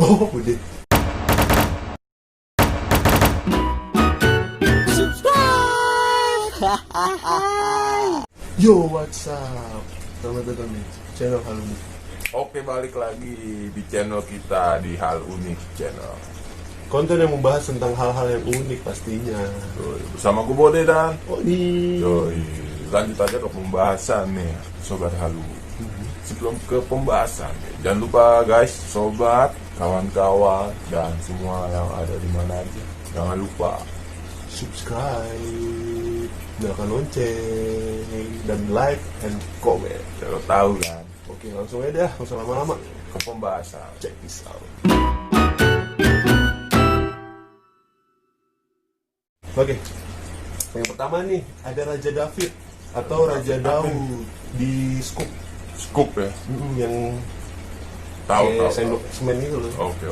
Oh, udah. Yo, what's up? Selamat datang di channel Hal Unik. Oke, balik lagi di channel kita di Hal Unik Channel. Konten yang membahas tentang hal-hal yang unik pastinya. Yoi, bersama gue Bode dan Odi. Yoi, lanjut aja ke pembahasan nih, Sobat Halu. Sebelum ke pembahasan, jangan lupa guys, sobat, kawan-kawan, dan semua yang ada di mana aja, jangan lupa Subscribe, nyalakan lonceng, dan like and comment. kalau tahu kan. Oke, langsung aja dah, nggak usah lama-lama. Ke pembahasan. Check this out. Oke, yang pertama nih ada Raja David atau Raja Daud di Scoop. Scoop ya. Yang Tahu kayak tahu. sendok semen itu loh. Oke.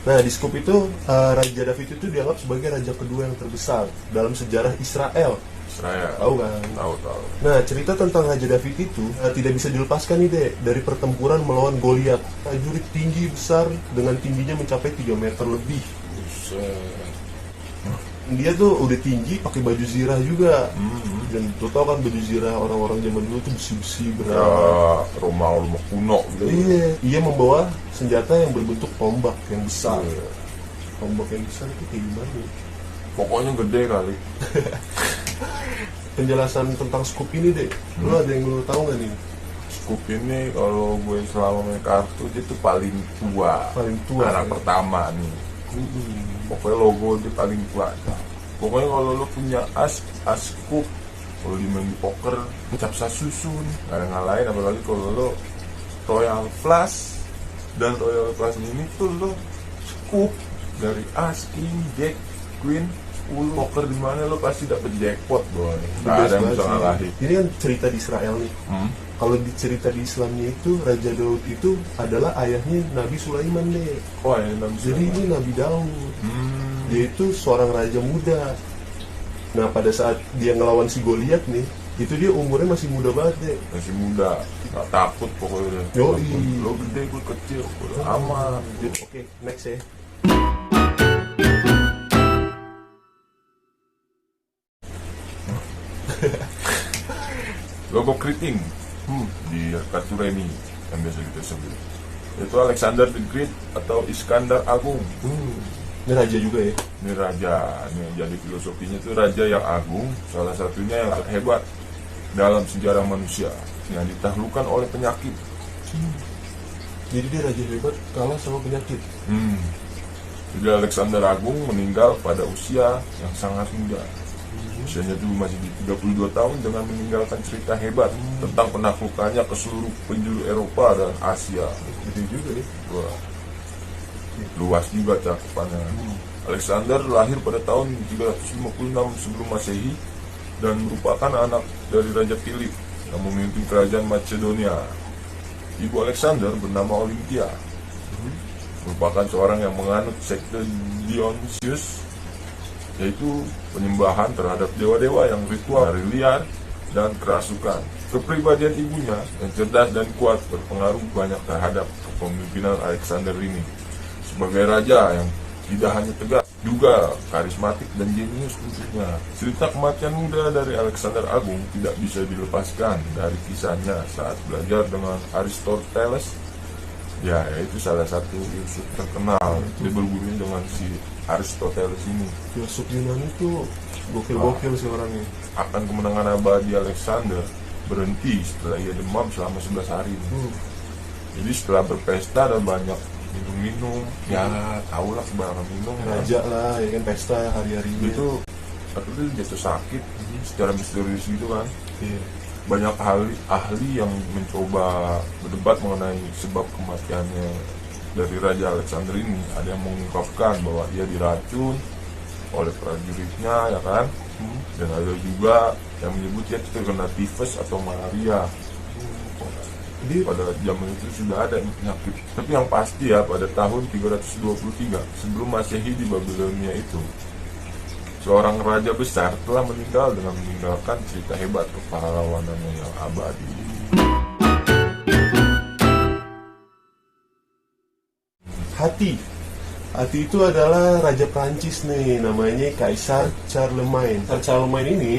Nah, di Scoop itu Raja David itu dianggap sebagai raja kedua yang terbesar dalam sejarah Israel. Israel. Tahu kan? Tahu. Nah, cerita tentang Raja David itu tidak bisa dilepaskan nih deh dari pertempuran melawan Goliat, prajurit tinggi besar dengan tingginya mencapai 3 meter lebih. Buset. Dia tuh udah tinggi, pakai baju zirah juga. Dan tuh tau kan baju zirah orang-orang zaman dulu tuh besi-besi Ya, berat. rumah kuno gitu. Iya, membawa senjata yang berbentuk tombak yang besar. Iya. Tombak yang besar itu kayak gimana ya? Pokoknya gede kali. Penjelasan tentang Scoop ini deh, lu ada yang lu tahu nggak nih? Scoop ini kalau gue selama main kartu dia tuh paling tua. Paling tua, Anak ya? pertama nih. Pokoknya logo dia paling tua. Pokoknya kalau lo punya as Scoop, kalau di main di poker, capsa susun, nggak ada ngalahin. Apalagi kalau lo Royal Flush dan Royal Flush ini tuh lo Scoop dari as, king, jack, queen, 10 poker di mana lo pasti dapet jackpot boy. Nggak ada yang bisa ngalahin. Ini kan cerita di Israel nih. Kalau di cerita di Islamnya itu Raja Daud itu adalah ayahnya Nabi Sulaiman deh. Wah, ini Nabi Jadi ini Nabi Daud. Dia itu seorang raja muda. Nah, pada saat dia ngelawan si Goliat nih, itu dia umurnya masih muda banget deh. masih muda, nggak takut pokoknya. Yoi. Lo gede, gue kecil, gue aman. Oke, next ya. Logo keriting di kartu remi yang biasa kita sebut itu Alexander the Great atau Iskandar Agung. Ini raja juga ya. Ini raja, ini jadi filosofinya itu raja yang agung, salah satunya yang terhebat dalam sejarah manusia yang ditaklukkan oleh penyakit. Jadi dia raja hebat kalah sama penyakit. Jadi Alexander Agung meninggal pada usia yang sangat muda. Usianya dulu masih di 32 tahun dengan meninggalkan cerita hebat tentang penaklukannya ke seluruh penjuru Eropa dan Asia. Gede juga ya. Wah, luas juga cakupannya. Alexander lahir pada tahun 356 sebelum Masehi dan merupakan anak dari Raja Philip yang memimpin kerajaan Macedonia. Ibu Alexander bernama Olympia, merupakan seorang yang menganut sekte Dionysius, yaitu penyembahan terhadap dewa-dewa yang ritual, dari liar, dan kerasukan. Kepribadian ibunya yang cerdas dan kuat berpengaruh banyak terhadap kepemimpinan Alexander ini. Sebagai raja yang tidak hanya tegas, juga karismatik dan jenius tentunya. Cerita kematian muda dari Alexander Agung tidak bisa dilepaskan dari kisahnya saat belajar dengan Aristoteles. Ya, itu salah satu filsuf terkenal. Dia berguru dengan si Aristoteles ini. Filsuf Yunani itu gokil-gokil sih orangnya. Akan kemenangan abadi Alexander berhenti setelah ia demam selama 11 hari. Jadi setelah berpesta dan banyak minum-minum, ya tahulah sebarang minum. Raja lah, ya kan pesta hari-harinya. Itu akhirnya dia jatuh sakit secara misterius gitu kan. Iya. Banyak ahli yang mencoba berdebat mengenai sebab kematiannya dari Raja Alexander ini. Ada yang mengungkapkan bahwa ia diracun oleh prajuritnya, ya kan. Dan ada juga yang menyebut dia terkena tifus atau malaria. Jadi Pada zaman itu sudah ada penyakit. Tapi yang pasti ya, pada tahun 323 sebelum Masehi di Babilonia itu, seorang raja besar telah meninggal dengan meninggalkan cerita hebat kepahlawanannya yang abadi. hati Ati itu adalah Raja Prancis nih, namanya Kaisar Charlemagne. Kaisar Charlemagne ini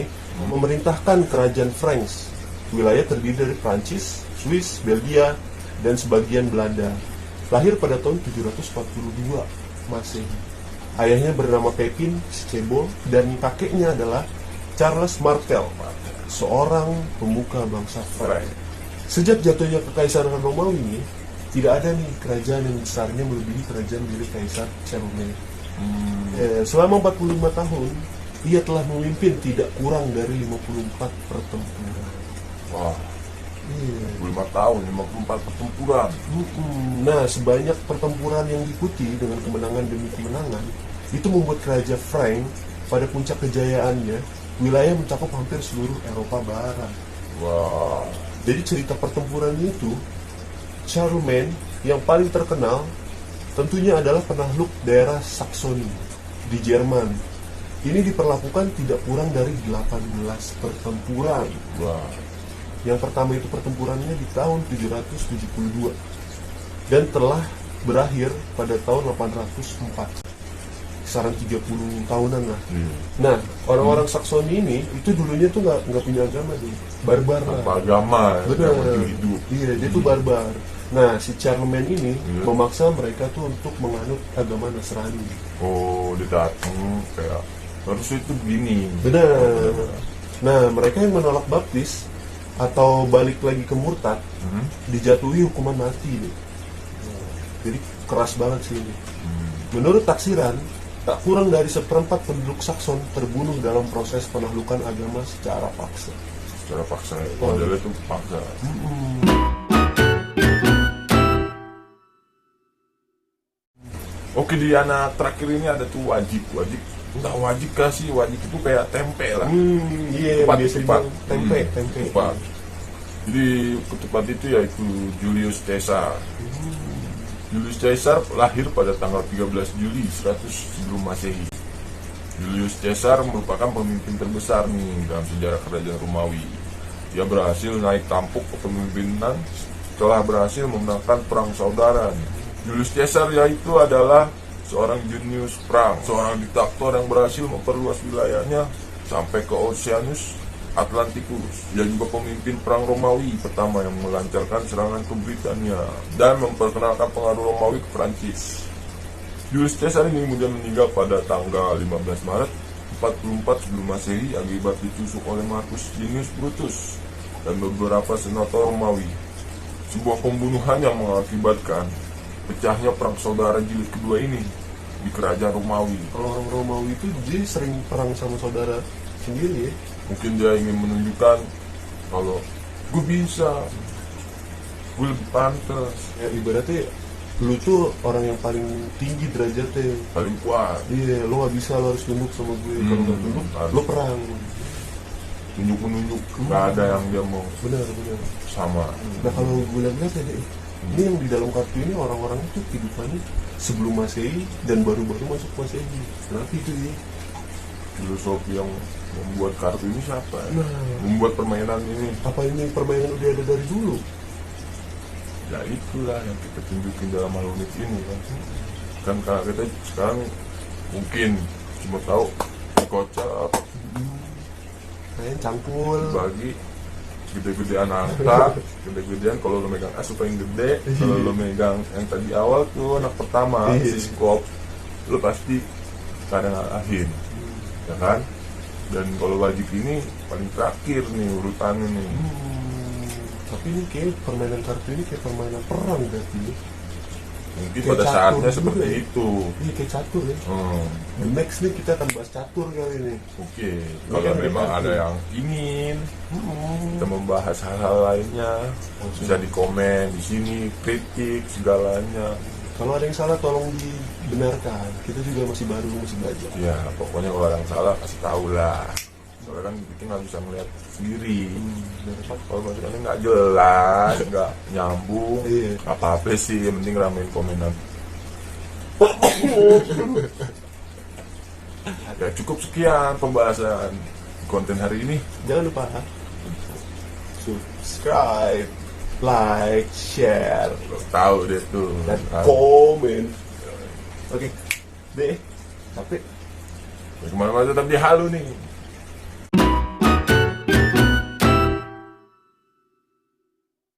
memerintahkan kerajaan Franks. Wilayah terdiri dari Prancis, Swiss, Belgia, dan sebagian Belanda. Lahir pada tahun 742 Masehi. Ayahnya bernama Pepin Scebo dan kakeknya adalah Charles Martel, seorang pemuka bangsa Frank. Sejak jatuhnya Kekaisaran Romawi ini, tidak ada nih kerajaan yang besarnya melebihi kerajaan milik Kaisar Charlemagne. Selama 45 tahun, ia telah memimpin tidak kurang dari 54 pertempuran. Wah, 25 tahun, 54 pertempuran. Nah, sebanyak pertempuran yang diikuti dengan kemenangan demi kemenangan, itu membuat Kerajaan Frank pada puncak kejayaannya, wilayah mencakup hampir seluruh Eropa Barat. Wah, Jadi cerita pertempuran itu, Charlemagne yang paling terkenal tentunya adalah penakluk daerah Saksoni di Jerman. Ini diperlakukan tidak kurang dari 18 pertempuran. wah, Yang pertama itu pertempurannya di tahun 772 dan telah berakhir pada tahun 804. Kisaran 30 tahunan lah. Nah, orang-orang Saksoni ini itu dulunya tuh nggak punya agama tuh, barbar lah. tanpa agama, Benar. yang hidup. Iya, dia tuh barbar. Nah, si Charlemagne ini Iya. memaksa mereka tuh untuk menganut agama Nasrani. Oh, dia datang kayak harusnya itu begini. Benar. Nah, mereka yang menolak baptis atau balik lagi ke murtad dijatuhi hukuman mati deh. Jadi keras banget sih ini. Menurut taksiran, tak kurang dari seperempat penduduk Sakson terbunuh dalam proses penaklukan agama secara paksa. Secara paksa, modelnya itu paksa. Oke, di anak terakhir ini ada tuh wajib. Nggak wajib kasih, wajib itu kayak tempe lah. Iya, Ketupat, biasa ketupat. dibilang tempe. Ketupat. Jadi ketupat itu yaitu Julius Caesar. Julius Caesar lahir pada tanggal 13 Juli 100 sebelum Masehi. Julius Caesar merupakan pemimpin terbesar nih dalam sejarah kerajaan Romawi. Dia berhasil naik tampuk kepemimpinan setelah berhasil memenangkan perang saudara. Julius Caesar yaitu adalah seorang jenius perang, seorang diktator yang berhasil memperluas wilayahnya sampai ke Oceanus Atlanticus. Dia juga pemimpin perang Romawi pertama yang melancarkan serangan ke Britania dan memperkenalkan pengaruh Romawi ke Prancis. Julius Caesar ini kemudian meninggal pada tanggal 15 Maret 44 sebelum Masehi akibat ditusuk oleh Marcus Junius Brutus dan beberapa senator Romawi. Sebuah pembunuhan yang mengakibatkan pecahnya perang saudara jilid kedua ini di kerajaan Romawi. Kalau orang Romawi itu dia sering perang sama saudara sendiri ya. Mungkin dia ingin menunjukkan kalau gue bisa, gue lebih pantas, Ya ibaratnya lu tuh orang yang paling tinggi derajatnya. paling kuat. Iya, lo nggak bisa, lo harus tunduk sama gue. Kalau nggak tunduk, harus. lo perang. Tunjuk-menunjuk, nggak ada yang dia mau Benar. sama. Nah kalau gue lihat ya, ini yang di dalam kartu ini orang-orang itu kehidupannya sebelum Masehi dan baru-baru masuk Masehi. Kenapa itu ya? Filosofi yang membuat kartu ini siapa? Nah, Membuat permainan ini. apa ini permainan udah ada dari dulu? Ya itulah yang kita tunjukin dalam Malunit ini kan karena kita sekarang mungkin cuma tahu kocak Main cangkul. bagi gede-gedean angka, gede-gedean kalau lo megang as paling gede, kalau lo megang yang tadi awal tuh anak pertama si skop, lo pasti kadang ngalahin, ya kan? Dan kalau wajib ini paling terakhir nih urutannya nih. Tapi ini kayak permainan kartu ini kayak permainan perang berarti. Mungkin Kayak pada catur saatnya juga seperti ya. itu. Iya kayak catur ya. Hmm. The next nih kita akan bahas catur kali ini. Oke, kalau memang ada yang ingin kita membahas hal-hal lainnya, bisa di komen di sini, kritik segalanya. Kalau ada yang salah tolong dibenarkan. Kita juga masih baru, masih belajar. Ya, pokoknya kalau ada yang salah kasih tahu lah. Soalnya kan kita nggak bisa melihat sendiri. Kalau maksudnya nggak jelas, nggak nyambung, Iya. nggak apa-apa sih. Yang penting ramein komenan. Ya cukup sekian pembahasan konten hari ini. Jangan lupa subscribe, like, share, Lo tahu deh tuh. dan komen. Oke. Deh, capek. Ya, kemana-mana tetap di halu nih.